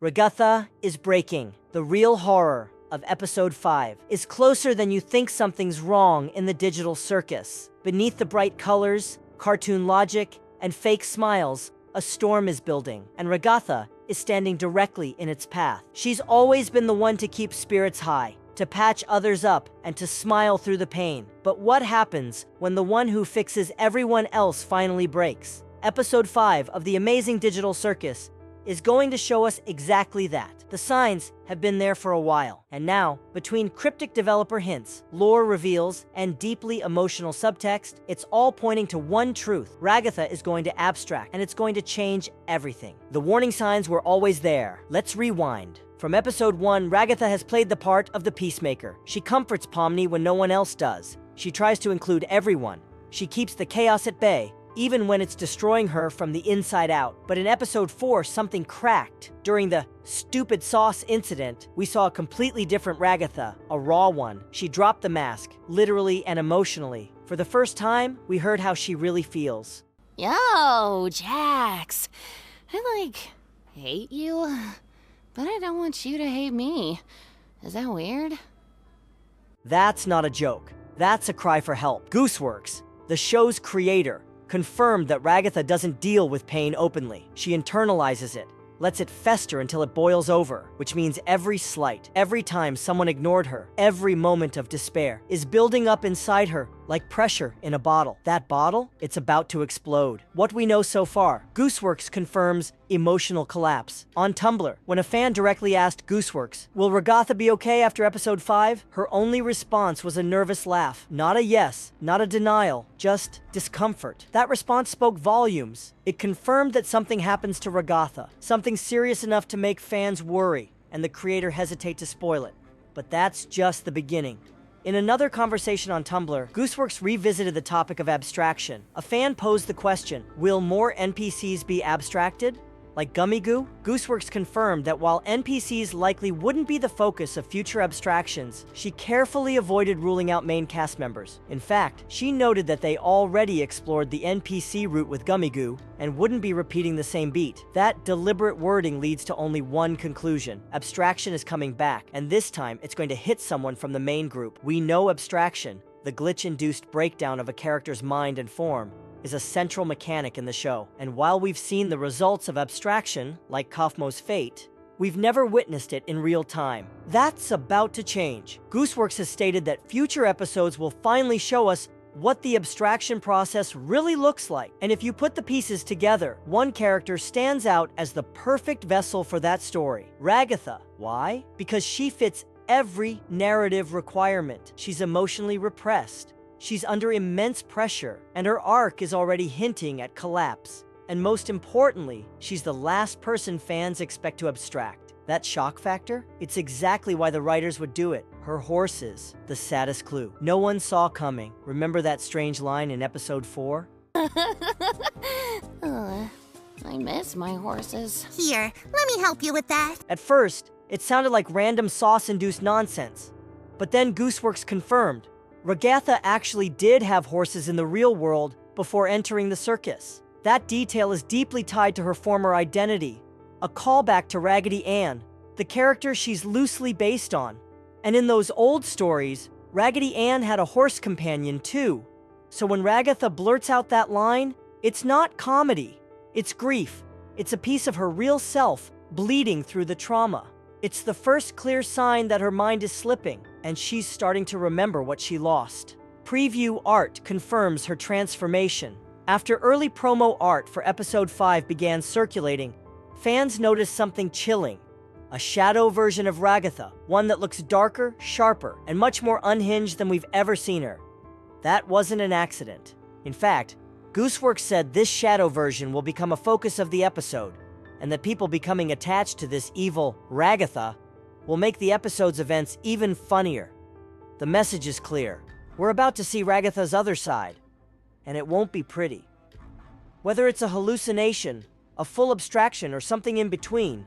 Ragatha is breaking. The real horror of episode 5 is closer than you think. Something's wrong in the digital circus. Beneath the bright colors, cartoon logic, and fake smiles, a storm is building, and Ragatha is standing directly in its path. She's always been the one to keep spirits high, to patch others up, and to smile through the pain. But what happens when the one who fixes everyone else finally breaks? Episode 5 of the amazing digital circus is going to show us exactly that. The signs have been there for a while, and now, between cryptic developer hints, lore reveals, and deeply emotional subtext, it's all pointing to one truth. Ragatha is going to abstract, and it's going to change everything. The warning signs were always there. Let's rewind. From episode 1, Ragatha has played the part of the peacemaker. She comforts Pomni when no one else does. She tries to include everyone. She keeps the chaos at bay, even when it's destroying her from the inside out. But in episode 4, something cracked. During the stupid sauce incident, we saw a completely different Ragatha, a raw one. She dropped the mask, literally and emotionally. For the first time, we heard how she really feels. Yo, Jax. I, hate you, but I don't want you to hate me. Is that weird? That's not a joke. That's a cry for help. Gooseworks, the show's creator, confirmed that Ragatha doesn't deal with pain openly. She internalizes it, lets it fester until it boils over, which means every slight, every time someone ignored her, every moment of despair is building up inside her like pressure in a bottle. That bottle, it's about to explode. What we know so far, Gooseworks confirms emotional collapse. On Tumblr, when a fan directly asked Gooseworks, will Ragatha be okay after episode 5? Her only response was a nervous laugh. Not a yes, not a denial, just discomfort. That response spoke volumes. It confirmed that something happens to Ragatha, something serious enough to make fans worry, and the creator hesitate to spoil it. But that's just the beginning. In another conversation on Tumblr, Gooseworks revisited the topic of abstraction. A fan posed the question, will more NPCs be abstracted? Like Gummy Goo? Gooseworks confirmed that while NPCs likely wouldn't be the focus of future abstractions, she carefully avoided ruling out main cast members. In fact, she noted that they already explored the NPC route with Gummy Goo and wouldn't be repeating the same beat. That deliberate wording leads to only one conclusion. Abstraction is coming back, and this time it's going to hit someone from the main group. We know Abstraction, the glitch-induced breakdown of a character's mind and form, is a central mechanic in the show. And while we've seen the results of Abstraction, like Kaufmo's fate, we've never witnessed it in real time. That's about to change. Gooseworks has stated that future episodes will finally show us what the abstraction process really looks like. And if you put the pieces together, one character stands out as the perfect vessel for that story. Ragatha. Why? Because she fits every narrative requirement. She's emotionally repressed. She's under immense pressure, and her arc is already hinting at collapse. And most importantly, she's the last person fans expect to abstract. That shock factor? It's exactly why the writers would do it. Her horses, the saddest clue. No one saw coming. Remember that strange line in episode 4? I miss my horses. Here, let me help you with that. At first, it sounded like random sauce-induced nonsense. But then Gooseworks confirmed Ragatha actually did have horses in the real world before entering the circus. That detail is deeply tied to her former identity, a callback to Raggedy Ann, the character she's loosely based on. And in those old stories, Raggedy Ann had a horse companion too. So when Ragatha blurts out that line, it's not comedy, it's grief. It's a piece of her real self bleeding through the trauma. It's the first clear sign that her mind is slipping, and she's starting to remember what she lost. Preview art confirms her transformation. After early promo art for episode 5 began circulating, fans noticed something chilling. A shadow version of Ragatha, one that looks darker, sharper, and much more unhinged than we've ever seen her. That wasn't an accident. In fact, Gooseworks said this shadow version will become a focus of the episode, and that people becoming attached to this evil Ragatha will make the episode's events even funnier. The message is clear. We're about to see Ragatha's other side, and it won't be pretty. Whether it's a hallucination, a full abstraction, or something in between,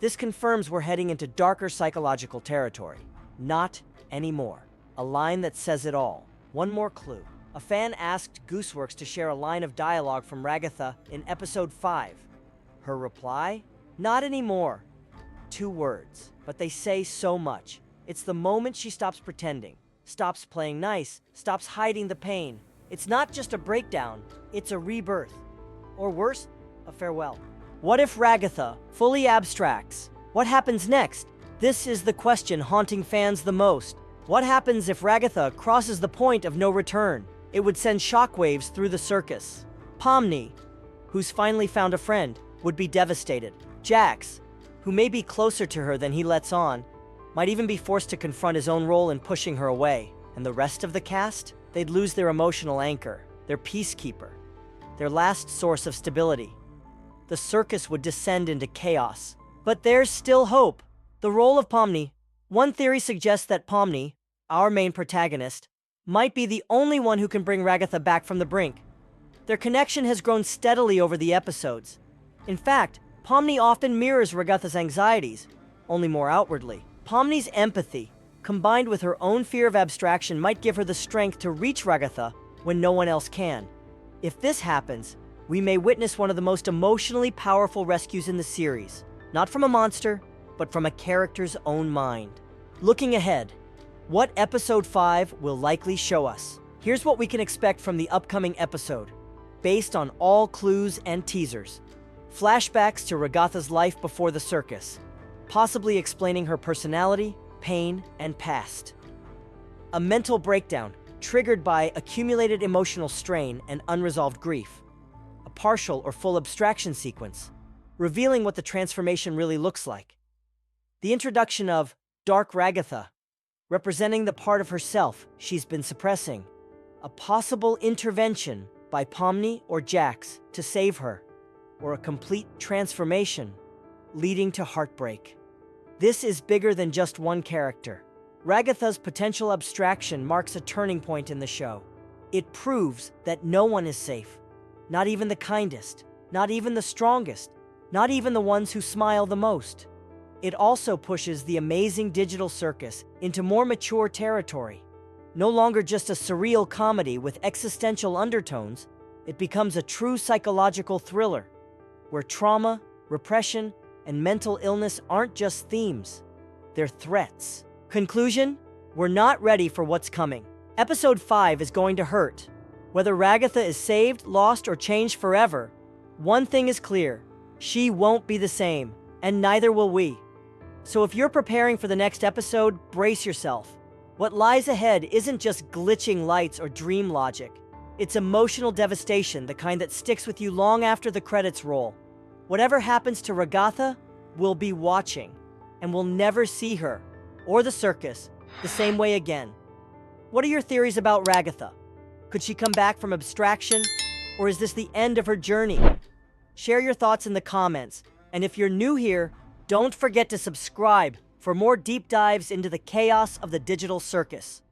this confirms we're heading into darker psychological territory. Not anymore. A line that says it all. One more clue. A fan asked Gooseworks to share a line of dialogue from Ragatha in episode 5. Her reply? Not anymore. 2 words, but they say so much. It's the moment she stops pretending, stops playing nice, stops hiding the pain. It's not just a breakdown, it's a rebirth. Or worse, a farewell. What if Ragatha fully abstracts? What happens next? This is the question haunting fans the most. What happens if Ragatha crosses the point of no return? It would send shockwaves through the circus. Pomni, who's finally found a friend, would be devastated. Jax, who may be closer to her than he lets on, might even be forced to confront his own role in pushing her away. And the rest of the cast? They'd lose their emotional anchor, their peacekeeper, their last source of stability. The circus would descend into chaos. But there's still hope. The role of Pomni. One theory suggests that Pomni, our main protagonist, might be the only one who can bring Ragatha back from the brink. Their connection has grown steadily over the episodes. In fact, Pomni often mirrors Ragatha's anxieties, only more outwardly. Pomni's empathy, combined with her own fear of abstraction, might give her the strength to reach Ragatha when no one else can. If this happens, we may witness one of the most emotionally powerful rescues in the series, not from a monster, but from a character's own mind. Looking ahead, what episode 5 will likely show us? Here's what we can expect from the upcoming episode, based on all clues and teasers. Flashbacks to Ragatha's life before the circus, possibly explaining her personality, pain, and past. A mental breakdown triggered by accumulated emotional strain and unresolved grief. A partial or full abstraction sequence, revealing what the transformation really looks like. The introduction of Dark Ragatha, representing the part of herself she's been suppressing. A possible intervention by Pomni or Jax to save her, or a complete transformation, leading to heartbreak. This is bigger than just one character. Ragatha's potential abstraction marks a turning point in the show. It proves that no one is safe. Not even the kindest, not even the strongest, not even the ones who smile the most. It also pushes the amazing digital circus into more mature territory. No longer just a surreal comedy with existential undertones, it becomes a true psychological thriller, where trauma, repression, and mental illness aren't just themes, they're threats. Conclusion? We're not ready for what's coming. Episode 5 is going to hurt. Whether Ragatha is saved, lost, or changed forever, one thing is clear: she won't be the same, and neither will we. So if you're preparing for the next episode, brace yourself. What lies ahead isn't just glitching lights or dream logic. It's emotional devastation, the kind that sticks with you long after the credits roll. Whatever happens to Ragatha, we'll be watching, and we'll never see her, or the circus, the same way again. What are your theories about Ragatha? Could she come back from abstraction, or is this the end of her journey? Share your thoughts in the comments, and if you're new here, don't forget to subscribe for more deep dives into the chaos of the digital circus.